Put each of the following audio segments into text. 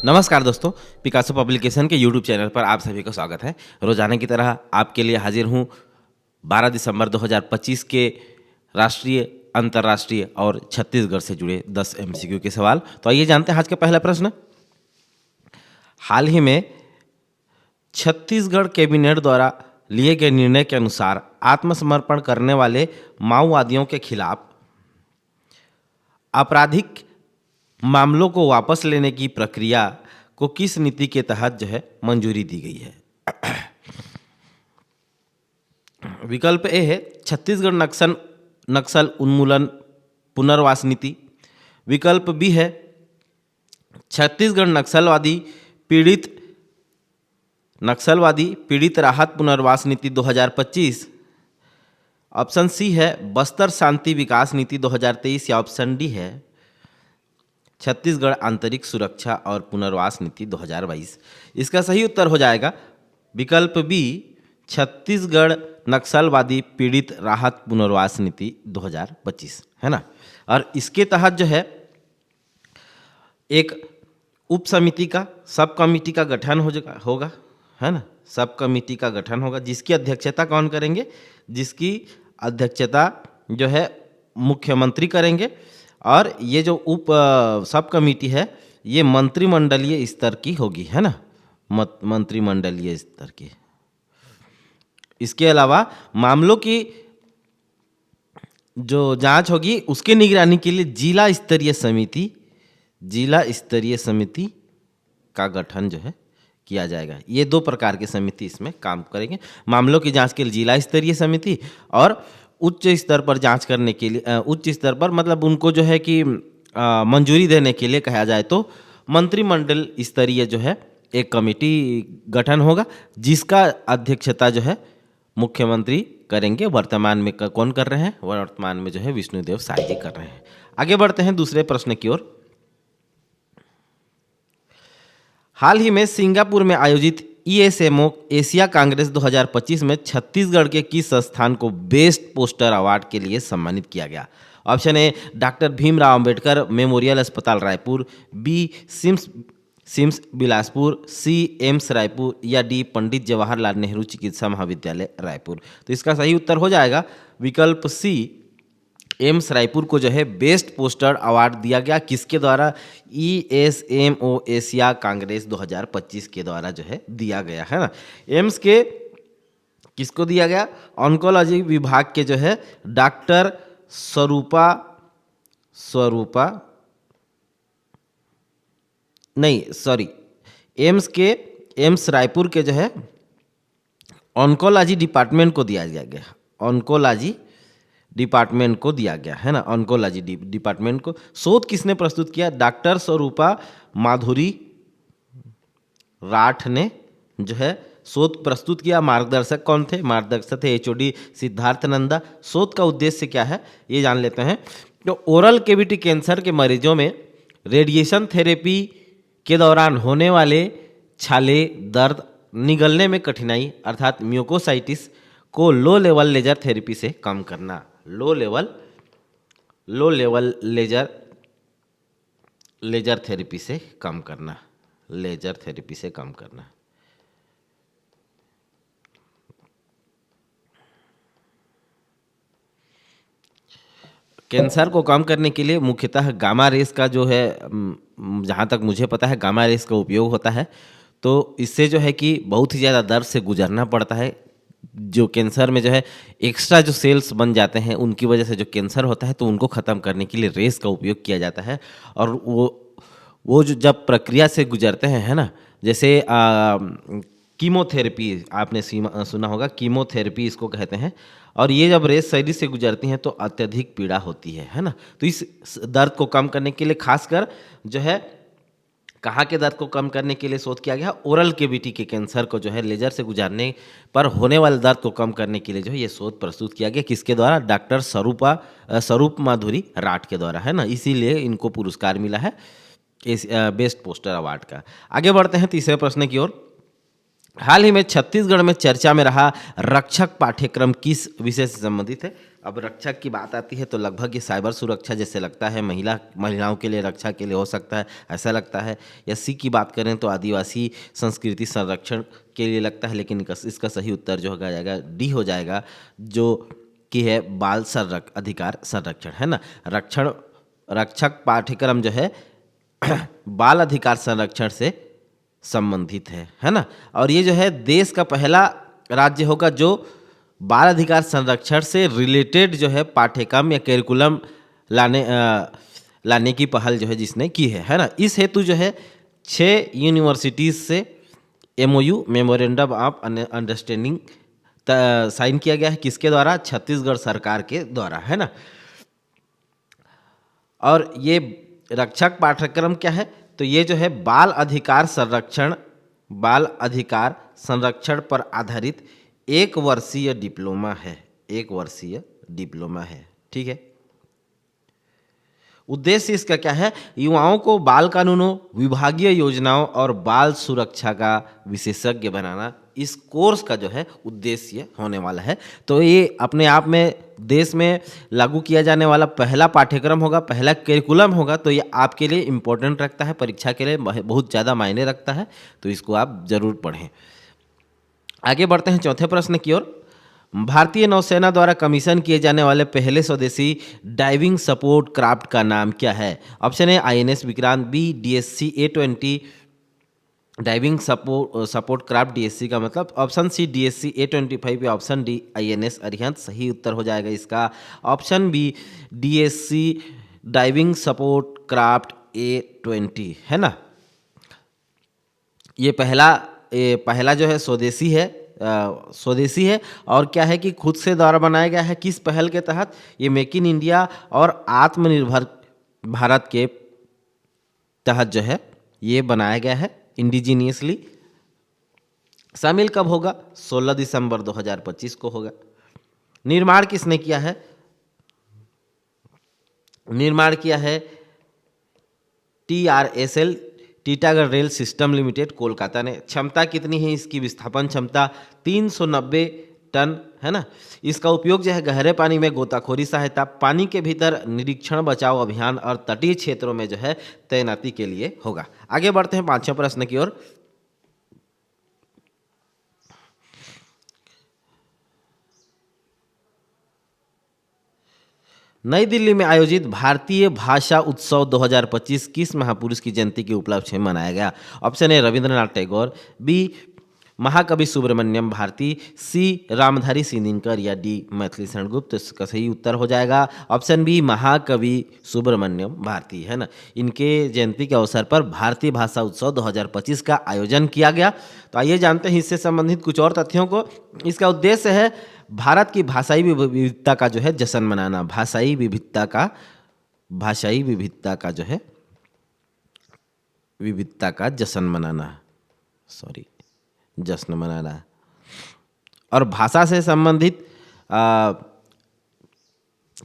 नमस्कार दोस्तों, Picasso publication के यूट्यूब चैनल पर आप सभी का स्वागत है। रोजाना की तरह आपके लिए हाजिर हूँ 12 दिसंबर 2025 के राष्ट्रीय, अंतर्राष्ट्रीय और छत्तीसगढ़ से जुड़े 10 एमसीक्यू के सवाल। तो आइए जानते हैं आज का पहला प्रश्न। हाल ही में छत्तीसगढ़ कैबिनेट द्वारा लिए गए निर्णय के अनुसार आत्मसमर्पण करने वाले माओवादियों के खिलाफ आपराधिक मामलों को वापस लेने की प्रक्रिया को किस नीति के तहत मंजूरी दी गई है? विकल्प ए है छत्तीसगढ़ नक्सल उन्मूलन पुनर्वास नीति। विकल्प बी है छत्तीसगढ़ नक्सलवादी पीड़ित राहत पुनर्वास नीति 2025। ऑप्शन सी है बस्तर शांति विकास नीति 2023 या ऑप्शन डी है छत्तीसगढ़ आंतरिक सुरक्षा और पुनर्वास नीति 2022। इसका सही उत्तर हो जाएगा विकल्प बी छत्तीसगढ़ नक्सलवादी पीड़ित राहत पुनर्वास नीति 2025, है ना। और इसके तहत एक उप समिति का सब कमेटी का गठन होगा, है ना। सब कमेटी का गठन होगा जिसकी अध्यक्षता कौन करेंगे? जिसकी अध्यक्षता मुख्यमंत्री करेंगे। और ये जो उप सब कमेटी है ये मंत्रिमंडलीय स्तर की होगी, है ना, मंत्रिमंडलीय स्तर की। इसके अलावा मामलों की जो जांच होगी उसके निगरानी के लिए जिला स्तरीय समिति का गठन किया जाएगा। ये दो प्रकार की समिति इसमें काम करेंगे। मामलों की जांच के लिए जिला स्तरीय समिति और उच्च स्तर पर जांच करने के लिए उच्च स्तर पर मतलब उनको मंजूरी देने के लिए कहा जाए तो मंत्रिमंडल स्तरीय एक कमेटी गठन होगा जिसका अध्यक्षता मुख्यमंत्री करेंगे। वर्तमान में कौन कर रहे हैं? वर्तमान में विष्णुदेव साय जी कर रहे हैं। आगे बढ़ते हैं दूसरे प्रश्न की ओर। हाल ही में सिंगापुर में आयोजित ESMO एशिया कांग्रेस 2025 में छत्तीसगढ़ के किस संस्थान को बेस्ट पोस्टर अवार्ड के लिए सम्मानित किया गया? ऑप्शन ए डॉक्टर भीमराव अंबेडकर मेमोरियल अस्पताल रायपुर, बी सिम्स बिलासपुर, सी एम्स रायपुर या डी पंडित जवाहरलाल नेहरू चिकित्सा महाविद्यालय रायपुर। तो इसका सही उत्तर हो जाएगा विकल्प सी एम्स रायपुर को बेस्ट पोस्टर अवार्ड दिया गया। किसके द्वारा? ESMO एशिया कांग्रेस 2025 के द्वारा दिया गया, है ना। एम्स के किसको दिया गया? ऑन्कोलॉजी विभाग के डॉक्टर एम्स रायपुर के ऑन्कोलॉजी डिपार्टमेंट को दिया गया। ऑन्कोलॉजी डिपार्टमेंट को दिया गया, है ना। ऑन्कोलॉजी डिपार्टमेंट को शोध किसने प्रस्तुत किया? डॉक्टर स्वरूपा माधुरी राठ ने शोध प्रस्तुत किया। मार्गदर्शक कौन थे? मार्गदर्शक थे HOD सिद्धार्थ नंदा। शोध का उद्देश्य क्या है ये जान लेते हैं। तो ओरल कैविटी कैंसर के मरीजों में रेडिएशन थेरेपी के दौरान होने वाले छाले, दर्द, निगलने में कठिनाई अर्थात म्यूकोसाइटिस को लो लेवल लेजर थेरेपी से कम करना। लो लेवल लेजर थेरेपी से कम करना। कैंसर को कम करने के लिए मुख्यतः गामा रेस का जहाँ तक मुझे पता है गामा रेस का उपयोग होता है। तो इससे कि बहुत ही ज़्यादा दर्द से गुजरना पड़ता है। जो कैंसर में एक्स्ट्रा जो सेल्स बन जाते हैं उनकी वजह से जो कैंसर होता है तो उनको ख़त्म करने के लिए रेस का उपयोग किया जाता है। और वो जो जब प्रक्रिया से गुजरते हैं, है ना, जैसे कीमोथेरेपी आपने सुना होगा, कीमोथेरेपी इसको कहते हैं। और ये जब रेस शरीर से गुजरती हैं तो अत्यधिक पीड़ा होती है ना। तो इस दर्द को कम करने के लिए खासकर कहाँ के दर्द को कम करने के लिए शोध किया गया? ओरल कैविटी के कैंसर को लेजर से गुजारने पर होने वाले दर्द को कम करने के लिए ये शोध प्रस्तुत किया गया। किसके द्वारा? डॉक्टर स्वरूप माधुरी राठ के द्वारा, है ना। इसीलिए इनको पुरस्कार मिला है बेस्ट पोस्टर अवार्ड का। आगे बढ़ते हैं तीसरे प्रश्न की ओर। हाल ही में छत्तीसगढ़ में चर्चा में रहा रक्षक पाठ्यक्रम किस विषय से संबंधित है? अब रक्षक की बात आती है तो लगभग ये साइबर सुरक्षा जैसे लगता है, महिलाओं के लिए रक्षा के लिए हो सकता है, ऐसा लगता है। या सी की बात करें तो आदिवासी संस्कृति संरक्षण के लिए लगता है, लेकिन इसका सही उत्तर जो हो जाएगा डी हो जाएगा, जो कि है बाल अधिकार संरक्षण, है ना। रक्षक पाठ्यक्रम जो है बाल अधिकार संरक्षण से संबंधित है ना। और ये जो है देश का पहला राज्य होगा जो बाल अधिकार संरक्षण से रिलेटेड जो है पाठ्यक्रम या करिकुलम लाने की पहल जो है जिसने की है ना। इस हेतु जो है 6 यूनिवर्सिटीज से MOU memorandum of understanding sign किया गया है। किसके द्वारा? छत्तीसगढ़ सरकार के द्वारा, है ना। और ये रक्षक पाठ्यक्रम क्या है? तो ये जो है बाल अधिकार संरक्षण पर आधारित 1 वर्षीय डिप्लोमा है, 1 वर्षीय डिप्लोमा है, ठीक है। उद्देश्य इसका क्या है? युवाओं को बाल कानूनों, विभागीय योजनाओं और बाल सुरक्षा का विशेषज्ञ बनाना इस कोर्स का जो है उद्देश्य होने वाला है। तो ये अपने आप में देश में लागू किया जाने वाला पहला पाठ्यक्रम होगा, पहला करिकुलम होगा। तो ये आपके लिए इम्पोर्टेंट रखता है, परीक्षा के लिए बहुत ज़्यादा मायने रखता है, तो इसको आप ज़रूर पढ़ें। आगे बढ़ते हैं चौथे प्रश्न की ओर। भारतीय नौसेना द्वारा कमीशन किए जाने वाले पहले स्वदेशी डाइविंग सपोर्ट क्राफ्ट का नाम क्या है? Option A INS Vikrant, B DSC A20 diving support craft DSC का मतलब, ऑप्शन सी DSC A25 या ऑप्शन डी INS अरिहंत। सही उत्तर हो जाएगा इसका option B DSC diving support craft A20, है ना। ये पहला जो है स्वदेशी है और क्या है कि खुद से द्वारा बनाया गया है। किस पहल के तहत? ये मेक इन इंडिया और आत्मनिर्भर भारत के तहत जो है ये बनाया गया है इंडिजीनियसली। शामिल कब होगा? 16 दिसंबर 2025 को होगा। निर्माण किसने किया है? निर्माण किया है TRSL Titagarh rail system limited Kolkata ने। क्षमता कितनी है इसकी? विस्थापन क्षमता 390 टन, है ना। इसका उपयोग जो है गहरे पानी में गोताखोरी सहायता, पानी के भीतर निरीक्षण बचाव अभियान और तटीय क्षेत्रों में जो है तैनाती के लिए होगा। आगे बढ़ते हैं 5वें प्रश्न की ओर। नई दिल्ली में आयोजित भारतीय भाषा उत्सव 2025 किस महापुरुष की जयंती के उपलक्ष्य में मनाया गया? Option A Rabindranath Tagore, B महाकवि सुब्रमण्यम भारती, सी रामधारी सिंह या डी मैथिली शरण गुप्त। इसका सही उत्तर हो जाएगा ऑप्शन बी महाकवि सुब्रमण्यम भारती, है ना। इनके जयंती के अवसर पर भारतीय भाषा उत्सव 2025 का आयोजन किया गया। तो आइए जानते हैं इससे संबंधित कुछ और तथ्यों को। इसका उद्देश्य है भारत की भाषाई विविधता का जो है जश्न मनाना, भाषाई विविधता का जो है विविधता का जश्न मनाना, जश्न मनाना। और भाषा से संबंधित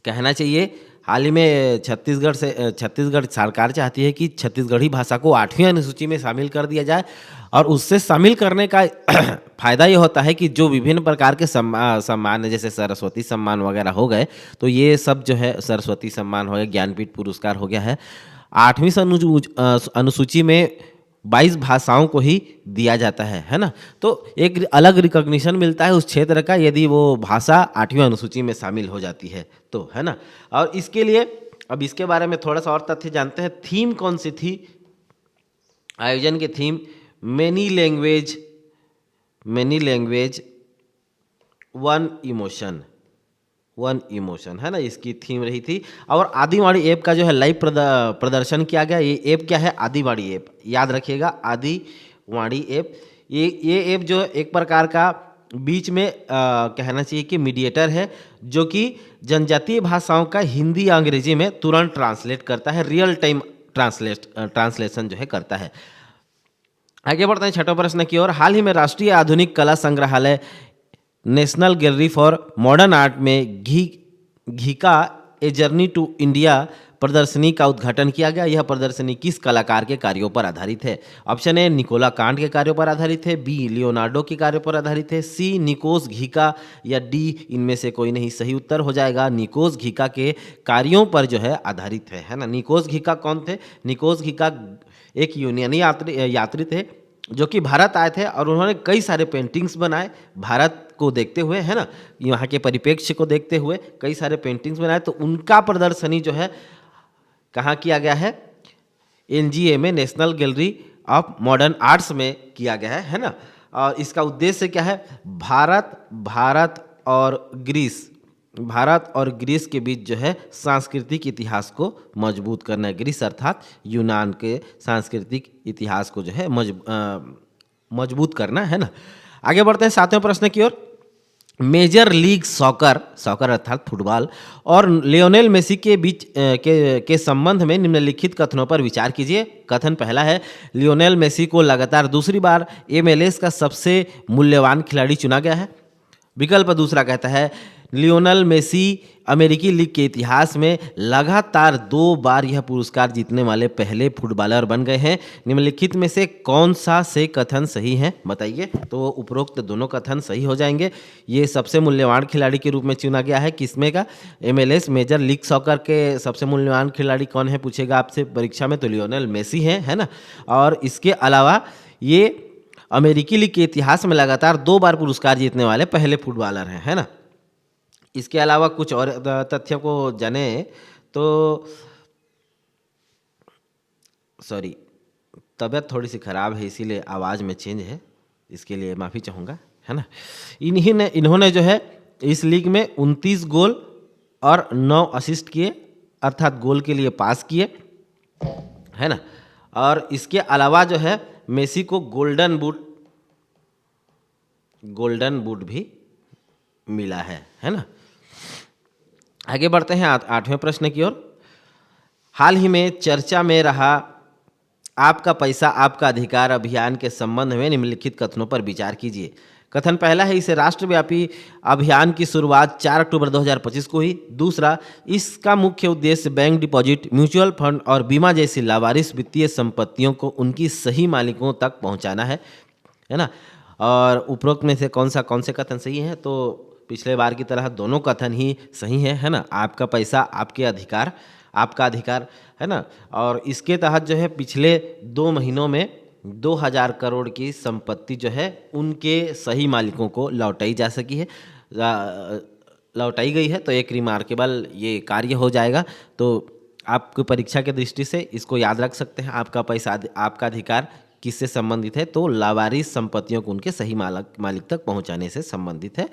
कहना चाहिए, हाल ही में छत्तीसगढ़ सरकार चाहती है कि छत्तीसगढ़ी भाषा को 8वीं अनुसूची में शामिल कर दिया जाए। और उससे शामिल करने का फायदा ये होता है कि जो विभिन्न प्रकार के सम्मान जैसे सरस्वती सम्मान वगैरह हो गए, तो ये सब जो है सरस्वती सम्मान हो गया, ज्ञानपीठ पुरस्कार हो गया है, 8वीं अनुसूची में 22 भाषाओं को ही दिया जाता है ना। तो एक अलग रिकॉग्निशन मिलता है उस क्षेत्र का यदि वो भाषा 8वीं अनुसूची में शामिल हो जाती है तो, है ना। और इसके लिए अब इसके बारे में थोड़ा सा और तथ्य जानते हैं। थीम कौन सी थी? आयोजन की theme many language one emotion, है ना, इसकी थीम रही थी। और आदिवाणी ऐप का जो है लाइव प्रदर्शन किया गया। ये ऐप क्या है? आदिवाणी ऐप, याद रखिएगा, आदिवाणी ऐप। ये ऐप जो एक प्रकार का बीच में कहना चाहिए कि मीडिएटर है, जो कि जनजातीय भाषाओं का हिंदी या अंग्रेजी में तुरंत ट्रांसलेट करता है, रियल टाइम ट्रांसलेशन जो है करता है। आगे बढ़ते हैं 6वें प्रश्न की ओर। हाल ही में राष्ट्रीय आधुनिक कला संग्रहालय national gallery for modern art में घी का ए जर्नी टू इंडिया प्रदर्शनी का उद्घाटन किया गया। यह प्रदर्शनी किस कलाकार के कार्यों पर आधारित है? ऑप्शन ए निकोला कांट के कार्यों पर आधारित है, बी लियोनार्डो के कार्यों पर आधारित है, सी निकोस घिका, या डी इनमें से कोई नहीं। सही उत्तर हो जाएगा निकोस घिका के कार्यों पर जो है आधारित है ना। निकोस घिका कौन थे? निकोस घिका एक यूनानी यात्री थे जो कि भारत आए थे और उन्होंने कई सारे पेंटिंग्स बनाए भारत को देखते हुए, है ना, यहाँ के परिप्रेक्ष्य को देखते हुए कई सारे पेंटिंग्स बनाए। तो उनका प्रदर्शनी जो है कहाँ किया गया है? एनजीए में, national gallery of modern arts में किया गया है ना। और इसका उद्देश्य क्या है? भारत और ग्रीस के बीच जो है सांस्कृतिक इतिहास को मजबूत करना है। ग्रीस अर्थात यूनान के सांस्कृतिक इतिहास को जो है मजबूत करना है ना। आगे बढ़ते हैं 7वें प्रश्न की ओर। मेजर लीग सॉकर अर्थात फुटबॉल और लियोनेल मेसी के बीच के संबंध में निम्नलिखित कथनों पर विचार कीजिए। कथन पहला है, लियोनेल मेसी को लगातार दूसरी बार MLS का सबसे मूल्यवान खिलाड़ी चुना गया है। विकल्प दूसरा कहता है, लियोनेल मेसी अमेरिकी लीग के इतिहास में लगातार 2 बार यह पुरस्कार जीतने वाले पहले फुटबॉलर बन गए हैं। निम्नलिखित में से कौन सा से कथन सही है बताइए। तो उपरोक्त दोनों कथन सही हो जाएंगे। ये सबसे मूल्यवान खिलाड़ी के रूप में चुना गया है किसमें का? MLS मेजर लीग सॉकर के सबसे मूल्यवान खिलाड़ी कौन है पूछेगा आपसे परीक्षा में, तो लियोनेल मेसी है ना। और इसके अलावा ये अमेरिकी लीग के इतिहास में लगातार 2 बार पुरस्कार जीतने वाले पहले फुटबॉलर हैं, है ना। इसके अलावा कुछ और तथ्यों को जाने तो सॉरी, तबीयत थोड़ी सी ख़राब है इसीलिए आवाज़ में चेंज है, इसके लिए माफ़ी चाहूँगा, है ना। इन्होंने जो है इस लीग में 29 गोल और 9 असिस्ट किए, अर्थात गोल के लिए पास किए, है ना। और इसके अलावा जो है मेसी को गोल्डन बूट भी मिला है ना। आगे बढ़ते हैं 8वें प्रश्न की ओर। हाल ही में चर्चा में रहा आपका पैसा आपका अधिकार अभियान के संबंध में निम्नलिखित कथनों पर विचार कीजिए। कथन पहला है, इसे राष्ट्रव्यापी अभियान की शुरुआत 4 अक्टूबर 2025 को हुई। दूसरा, इसका मुख्य उद्देश्य बैंक डिपॉजिट, म्यूचुअल फंड और बीमा जैसी लावारिस वित्तीय संपत्तियों को उनकी सही मालिकों तक पहुंचाना है ना। और उपरोक्त में से कौन से कथन सही हैं? तो पिछले बार की तरह दोनों कथन ही सही है ना। आपका पैसा आपका अधिकार है ना। और इसके तहत जो है पिछले 2 महीनों में 2000 करोड़ की संपत्ति जो है उनके सही मालिकों को लौटाई गई है। तो एक रिमार्केबल ये कार्य हो जाएगा। तो आपकी परीक्षा के दृष्टि से इसको याद रख सकते हैं। आपका पैसा आपका अधिकार किससे संबंधित है? तो लावारिस संपत्तियों को उनके सही मालिक तक पहुंचाने से संबंधित है।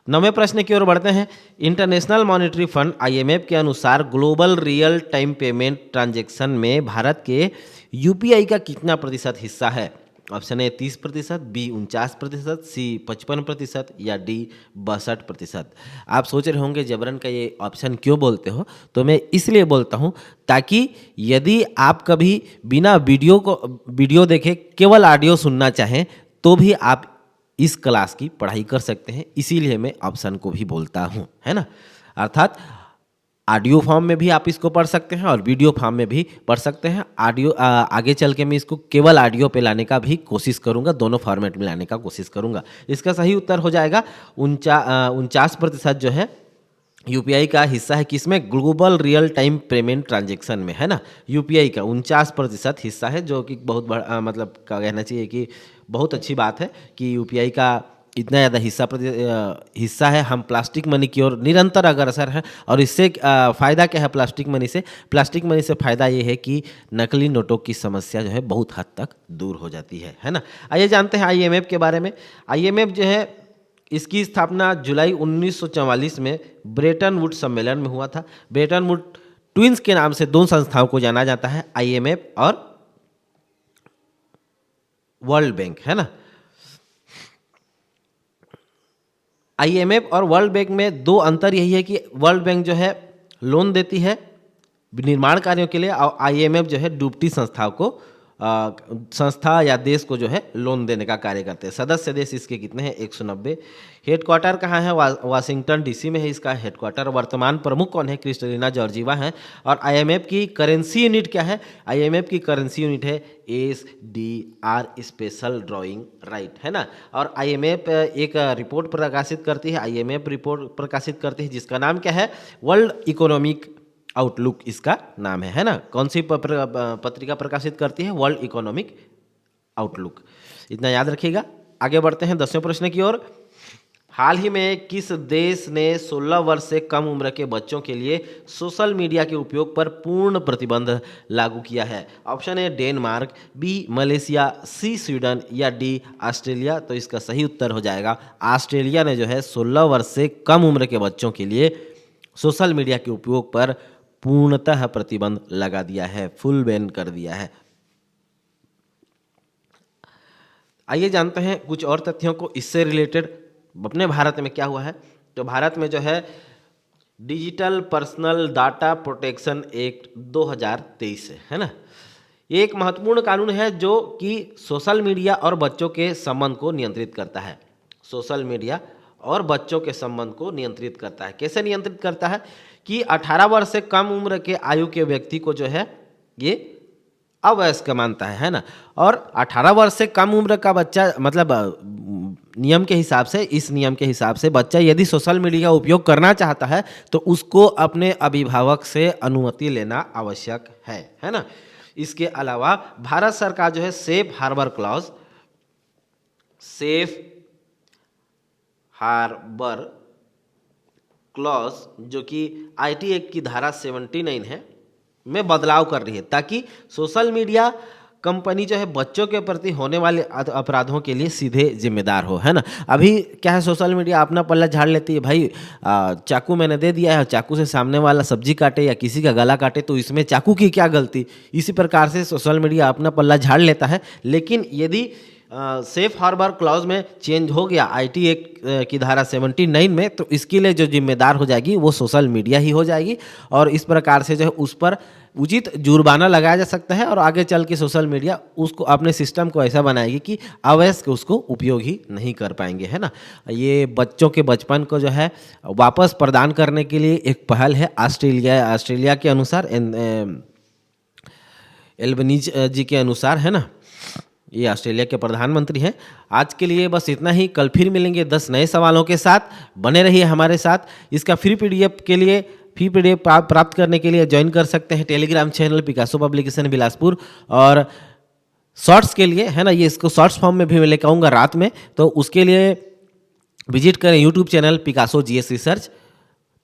9वें प्रश्न की ओर बढ़ते हैं। इंटरनेशनल मॉनेटरी फंड IMF के अनुसार global real time payment transaction में भारत के UPI का कितना प्रतिशत हिस्सा है? ऑप्शन ए 30%, बी 49%, सी 55% या डी 62%। आप सोच रहे होंगे जबरन का ये ऑप्शन क्यों बोलते हो? तो मैं इसलिए बोलता हूँ ताकि यदि आप कभी बिना वीडियो देखे केवल ऑडियो सुनना चाहें तो भी आप इस क्लास की पढ़ाई कर सकते हैं। इसीलिए मैं ऑप्शन को भी बोलता हूँ, है ना। अर्थात ऑडियो फॉर्म में भी आप इसको पढ़ सकते हैं और वीडियो फॉर्म में भी पढ़ सकते हैं। आगे चल के मैं इसको केवल ऑडियो पे लाने का भी कोशिश करूंगा, दोनों फॉर्मेट में लाने का कोशिश करूंगा। इसका सही उत्तर हो जाएगा 49% जो है UPI का हिस्सा है किसमें? Global real time payment transaction में, है ना। UPI का 49% हिस्सा है, जो कि बहुत बड़ा मतलब क्या कहना चाहिए कि बहुत अच्छी बात है कि UPI का इतना ज़्यादा हिस्सा है। हम प्लास्टिक मनी की ओर निरंतर अग्रसर हैं। और इससे फ़ायदा क्या है प्लास्टिक मनी से? प्लास्टिक मनी से फ़ायदा ये है कि नकली नोटों की समस्या जो है बहुत हद तक दूर हो जाती है ना। आइए जानते हैं IMF के बारे में। IMF जो है इसकी स्थापना जुलाई 1944 में ब्रेटन वुड सम्मेलन में हुआ था। ब्रेटन वुड ट्विंस के नाम से 2 संस्थाओं को जाना जाता है, IMF और वर्ल्ड बैंक, है ना। IMF और वर्ल्ड बैंक में 2 अंतर यही है कि वर्ल्ड बैंक जो है लोन देती है निर्माण कार्यों के लिए और IMF जो है डूबती संस्थाओं को संस्था या देश को जो है लोन देने का कार्य करते हैं। सदस्य देश इसके कितने हैं? 190। हेडक्वार्टर कहाँ है? वाशिंगटन डीसी में है इसका हेडक्वार्टर। वर्तमान प्रमुख कौन है? क्रिस्टलिना जॉर्जीवा हैं। और आईएमएफ की करेंसी यूनिट क्या है? आईएमएफ की करेंसी यूनिट है SDR, स्पेशल ड्राइंग राइट, है ना। और आईएमएफ एक रिपोर्ट प्रकाशित करती है, आईएमएफ रिपोर्ट प्रकाशित करती है जिसका नाम क्या है? वर्ल्ड इकोनॉमिक आउटलुक इसका नाम है ना। कौन सी पत्रिका प्रकाशित करती है? World economic outlook. इतना याद रखिएगा। आगे बढ़ते हैं 10वें प्रश्न की ओर। हाल ही में किस देश ने 16 वर्ष से कम उम्र के बच्चों के लिए सोशल मीडिया के उपयोग पर पूर्ण प्रतिबंध लागू किया है? Option A Denmark, B Malaysia, C Sweden या डी ऑस्ट्रेलिया। तो इसका सही उत्तर हो जाएगा ऑस्ट्रेलिया ने जो है 16 वर्ष से कम उम्र के बच्चों के लिए सोशल मीडिया के उपयोग पर पूर्णतः प्रतिबंध लगा दिया है, फुल बैन कर दिया है। आइए जानते हैं कुछ और तथ्यों को इससे रिलेटेड। अपने भारत में क्या हुआ है? तो भारत में जो है digital personal data protection act 2023 है ना। ये एक महत्वपूर्ण कानून है जो कि सोशल मीडिया और बच्चों के संबंध को नियंत्रित करता है। सोशल मीडिया और बच्चों के संबंध को नियंत्रित करता है। कैसे नियंत्रित करता है? कि 18 वर्ष से कम उम्र के आयु के व्यक्ति को जो है ये अवयस्क मानता है ना। और 18 वर्ष से कम उम्र का बच्चा, मतलब नियम के हिसाब से, इस नियम के हिसाब से बच्चा यदि सोशल मीडिया का उपयोग करना चाहता है तो उसको अपने अभिभावक से अनुमति लेना आवश्यक है ना। इसके अलावा भारत सरकार जो है सेफ हार्बर क्लॉज जो कि आईटी एक्ट की धारा 79 है में बदलाव कर रही है ताकि सोशल मीडिया कंपनी जो है बच्चों के प्रति होने वाले अपराधों के लिए सीधे जिम्मेदार हो, है ना। अभी क्या है, सोशल मीडिया अपना पल्ला झाड़ लेती है। भाई चाकू मैंने दे दिया है, चाकू से सामने वाला सब्जी काटे या किसी का गला काटे तो इसमें चाकू की क्या गलती। इसी प्रकार से सोशल मीडिया अपना पल्ला झाड़ लेता है। लेकिन यदि सेफ हार्बर क्लॉज में चेंज हो गया आईटी एक्ट की धारा 79 में, तो इसके लिए जो जिम्मेदार हो जाएगी वो सोशल मीडिया ही हो जाएगी। और इस प्रकार से जो है उस पर उचित जुर्माना लगाया जा सकता है और आगे चल के सोशल मीडिया उसको अपने सिस्टम को ऐसा बनाएगी कि अवयस्क उसको उपयोग ही नहीं कर पाएंगे, है ना। ये बच्चों के बचपन को जो है वापस प्रदान करने के लिए एक पहल है। ऑस्ट्रेलिया के अनुसार, एल्बनीज जी के अनुसार, है ना। ये ऑस्ट्रेलिया के प्रधानमंत्री हैं। आज के लिए बस इतना ही। कल फिर मिलेंगे 10 नए सवालों के साथ। बने रहिए हमारे साथ। इसका फ्री पीडीएफ प्राप्त करने के लिए ज्वाइन कर सकते हैं Telegram channel Picasso publication Bilaspur. और शॉर्ट्स के लिए, है ना, ये इसको शॉर्ट्स फॉर्म में भी मैं लेकर आऊँगा रात में, तो उसके लिए विजिट करें YouTube channel Picasso GS research.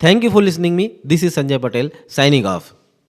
Thank you for listening me. This is Sanjay Patel signing off.